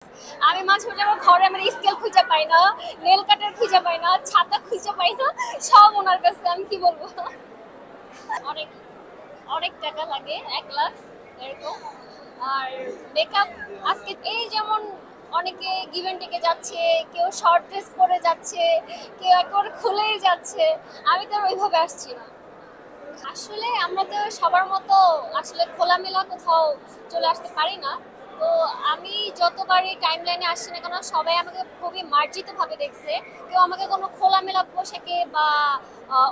আমি মাঝে মাঝে আমার ঘরে আমার স্কেল খুঁজে পাই না, নেল কাটার খুঁজে পাই না, ছাতা খুঁজে পাই না, সব ওনার কাছে। আমি কি বলবো, অনেক অনেক টাকা লাগে, 1 লাখ এরকম। আর মেকআপ আজকে এই যেমন অনেকে গিভেন টেকে যাচ্ছে, কেউ শর্ট ড্রেস পরে যাচ্ছে, কেউ একেবারে খুলেই যাচ্ছে, আমি তো আর ওইভাবে আসছি না। আসলে আমরা তো সবার মতো আসলে খোলামেলা কোথাও চলে আসতে পারি না। তো আমি যতবারই টাইম লাইনে আসছি না কেন, সবাই আমাকে খুবই মার্জিত ভাবে দেখছে। কেউ আমাকে কোনো খোলামেলা পোশাকে বা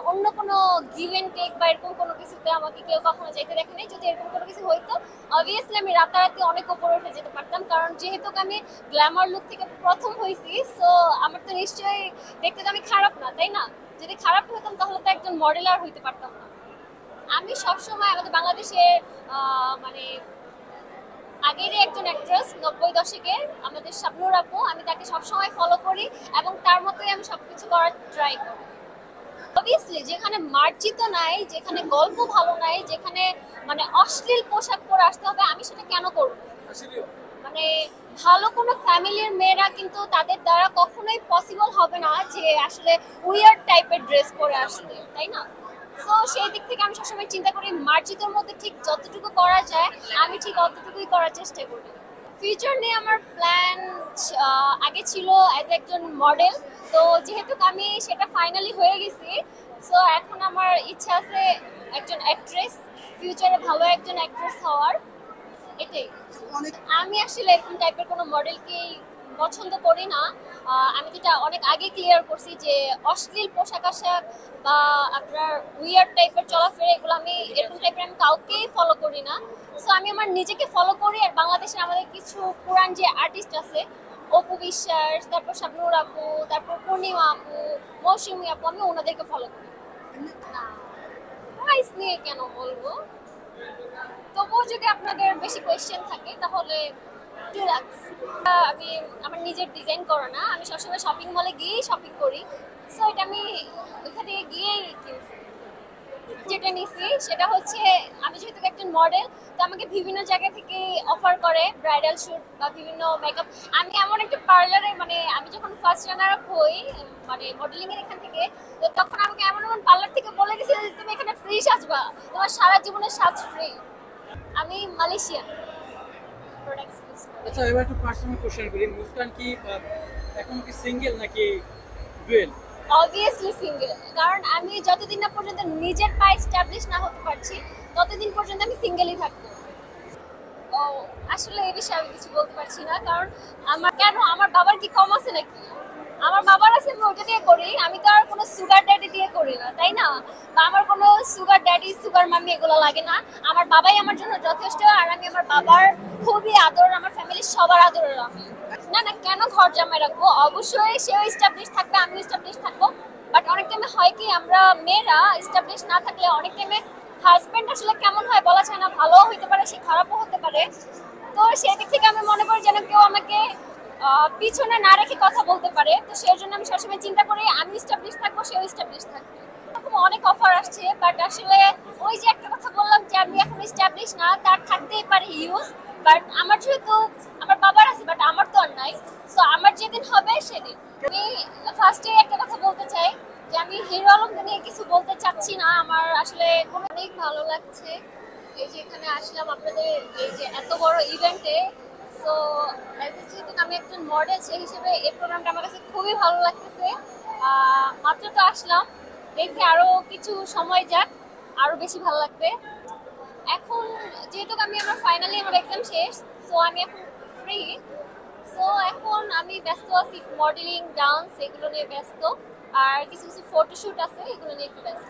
অন্য কোনো গিভ এন্ড টেক বা এরকম কোনো কিছুতে আমাকে কেউ কখনো যাইতে দেখেনি। যদি এরকম কোনো কিছু হইতো, অবভিয়াসলি আমি রাতারাতি অনেক উপরে উঠে যেতে পারতাম, কারণ যেহেতু আমি গ্ল্যামার লুক থেকে প্রথম হয়েছি, সো আমার তো নিশ্চয়ই দেখতে তো আমি খারাপ না, তাই না? যদি খারাপ হতাম তাহলে তো একজন মডেল আর হইতে পারতাম না। আমি সবসময় আমাদের বাংলাদেশের মানে আগেরই একজন অ্যাক্ট্রেস 90 দশকের আমাদের শাবনূর আপু, আমি তাকে সবসময় ফলো করি এবং তার মতোই আমি সবকিছু করার ট্রাই করি। অবভিয়াসলি যেখানে মার্জিত নাই, যেখানে গল্প ভালো নাই, যেখানে মানে অশ্লীল পোশাক পরে আসতে হবে, আমি সেটা কেন করব? মানে ভালো কোনো ফ্যামিলির মেয়েরা কিন্তু তাদের দ্বারা কখনোই পসিবল হবে না যে আসলে উইয়ার্ড টাইপের ড্রেস পরে আসতে, তাই না? তো সেই দিক থেকে আমি সবসময় চিন্তা করি মার্জিতর মধ্যে ঠিক যতটুকু করা যায় আমি ঠিক অতটুকুই করার চেষ্টা করি। ফিউচার নিয়ে আমার প্ল্যান আগে ছিল অ্যাজ একজন মডেল। তো যেহেতু আমি সেটা ফাইনালি হয়ে গেছি, সো এখন আমার ইচ্ছা আছে একজন অ্যাক্ট্রেস, ফিউচারে ভালো একজন অ্যাক্ট্রেস হওয়ার, এটাই। আমি আসলে এরকম টাইপের কোনো মডেলকে পছন্দ করি না। আমি যেটা অনেক আগে ক্লিয়ার করছি যে অশ্লীল পোশাক আশাক বা আপনার উইয়ার্ড টাইপের চলাফেরা, এগুলো আমি এরকম টাইপের আমি কাউকেই ফলো করি না। সো আমি আমার নিজেকে ফলো করি, আর বাংলাদেশে আমাদের কিছু পুরান যে আর্টিস্ট আছে, অপু বিশ্বাস, তারপর শাবনূর আপু, তারপর পূর্ণিমা আপু, মৌসুমী আপু, আমি ওনাদেরকে ফলো করি। না, প্রাইস নিয়ে কেন বলবো? তবুও যদি আপনাদের বেশি কোয়েশ্চেন থাকে তাহলে 2 লাখ। আমি আমার নিজের ডিজাইন করা না, আমি সবসময় শপিং মলে গিয়েই শপিং করি। সো এটা আমি ওইখানে গিয়েই কিনছি। যেটা নিছি সেটা হচ্ছে, আমি যেহেতু একজন মডেল, তো আমাকে বিভিন্ন জায়গা থেকে অফার করে ব্রাইডাল শুট বা বিভিন্ন মেকআপ। আমি এমন একটা পার্লারে, মানে আমি যখন ফার্স্ট রানার আপ হই মানে মডেলিং এর এখান থেকে, তো তখন আমাকে এমন এমন পার্লার থেকে বলে গেছে যে তুমি এখানে ফ্রি সাজবা, তোমার সারা জীবনের সাজ ফ্রি। আমি মালয়েশিয়ান প্রোডাক্টস ইউজ করি। আচ্ছা, এবার একটু পার্সোনাল কোশ্চেন করি। মুস্কান কি এখন কি সিঙ্গেল নাকি ডুয়েল? অবভিয়াসলি সিঙ্গেল, কারণ আমি যতদিন না পর্যন্ত নিজের পায়ে এস্টাবলিশ না হতে পারছি ততদিন পর্যন্ত আমি সিঙ্গেলই থাকবো। ও, আসলে এই বিষয়ে আমি কিছু বলতে পারছি না, কারণ আমার কেন, আমার বাবার কি কম আছে নাকি? আমার বাবার আছে, আমি ওটা দিয়ে করি। আমি তো আর কোনো সুগার ড্যাডি দিয়ে করি না, তাই না? বা আমার কোনো সুগার ড্যাডি সুগার মামি এগুলো লাগে না। আমার বাবাই আমার জন্য যথেষ্ট, আর আমি আমার বাবার খুবই আদর, আমার ফ্যামিলির সবার আদরের আমি। না না, কেন ঘর জামাই রাখবো? অবশ্যই সেও এস্টাবলিশ থাকবে, আমিও এস্টাবলিশ থাকবো। বাট অনেক টাইমে হয় কি, আমরা মেয়েরা এস্টাবলিশ না থাকলে অনেক টাইমে হাজবেন্ড আসলে কেমন হয় বলা যায় না, ভালোও হইতে পারে, সে খারাপও হতে পারে। তো সেই দিক থেকে আমি মনে করি যেন কেউ আমাকে পিছনে না রেখে কথা বলতে পারে। তো সেই জন্য আমি সবসময় চিন্তা করি আমি এস্টাবলিশ থাকবো, সেও এস্টাবলিশ থাকবে। এরকম অনেক অফার আসছে, বাট আসলে ওই যে একটা কথা বললাম যে আমি এখন এস্টাবলিশ না, তার থাকতেই পারে ইউজ। বাট আমার যেহেতু আমার বাবার আছে, বাট আমার তো আর নাই। সো আমার যেদিন হবে সেদিন। আমি ফার্স্টে একটা কথা বলতে চাই যে আমি হিরো আলমকে নিয়ে কিছু বলতে চাচ্ছি না। আমার আসলে কোনো অনেক ভালো লাগছে এই যে এখানে আসলাম আপনাদের এই যে এত বড় ইভেন্টে। সো যেহেতু আমি একজন মডেল, সেই হিসেবে এই প্রোগ্রামটা আমার কাছে খুবই ভালো লাগতেছে। মাত্র তো আসলাম, দেখি আরো কিছু সময় যাক, আরো বেশি ভালো লাগবে। এখন যেহেতু আমি আমার ফাইনালি আমার এক্সাম শেষ, সো আমি এখন ফ্রি। সো এখন আমি ব্যস্ত আছি মডেলিং, ডান্স এগুলো নিয়ে ব্যস্ত, আর কিছু কিছু ফটোশুট আছে, এগুলো নিয়ে একটু ব্যস্ত।